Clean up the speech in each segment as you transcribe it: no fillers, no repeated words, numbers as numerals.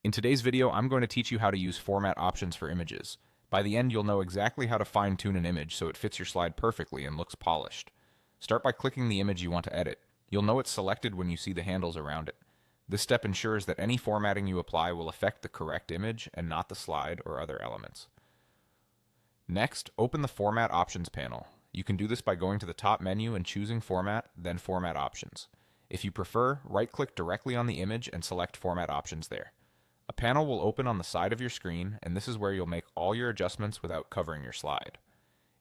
In today's video, I'm going to teach you how to use format options for images. By the end, you'll know exactly how to fine-tune an image so it fits your slide perfectly and looks polished. Start by clicking the image you want to edit. You'll know it's selected when you see the handles around it. This step ensures that any formatting you apply will affect the correct image and not the slide or other elements. Next, open the Format Options panel. You can do this by going to the top menu and choosing Format, then Format Options. If you prefer, right-click directly on the image and select Format Options there. A panel will open on the side of your screen, and this is where you'll make all your adjustments without covering your slide.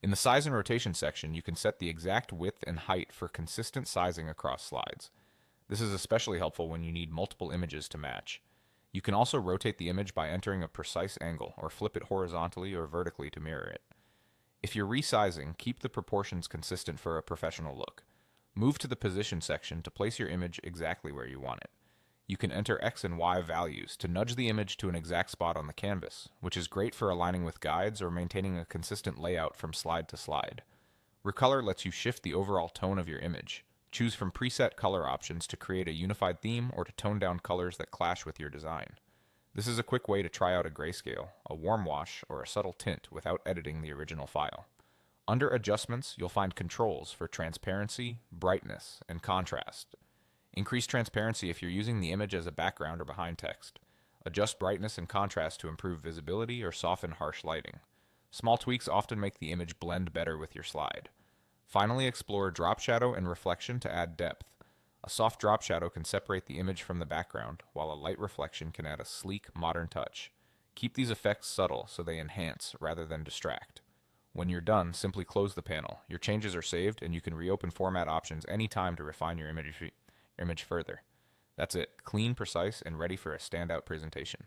In the Size and Rotation section, you can set the exact width and height for consistent sizing across slides. This is especially helpful when you need multiple images to match. You can also rotate the image by entering a precise angle, or flip it horizontally or vertically to mirror it. If you're resizing, keep the proportions consistent for a professional look. Move to the Position section to place your image exactly where you want it. You can enter X and Y values to nudge the image to an exact spot on the canvas, which is great for aligning with guides or maintaining a consistent layout from slide to slide. Recolor lets you shift the overall tone of your image. Choose from preset color options to create a unified theme or to tone down colors that clash with your design. This is a quick way to try out a grayscale, a warm wash, or a subtle tint without editing the original file. Under Adjustments, you'll find controls for transparency, brightness, and contrast. Increase transparency if you're using the image as a background or behind text. Adjust brightness and contrast to improve visibility or soften harsh lighting. Small tweaks often make the image blend better with your slide. Finally, explore drop shadow and reflection to add depth. A soft drop shadow can separate the image from the background, while a light reflection can add a sleek, modern touch. Keep these effects subtle so they enhance rather than distract. When you're done, simply close the panel. Your changes are saved, and you can reopen Format Options anytime to refine your image further. That's it. Clean, precise, and ready for a standout presentation.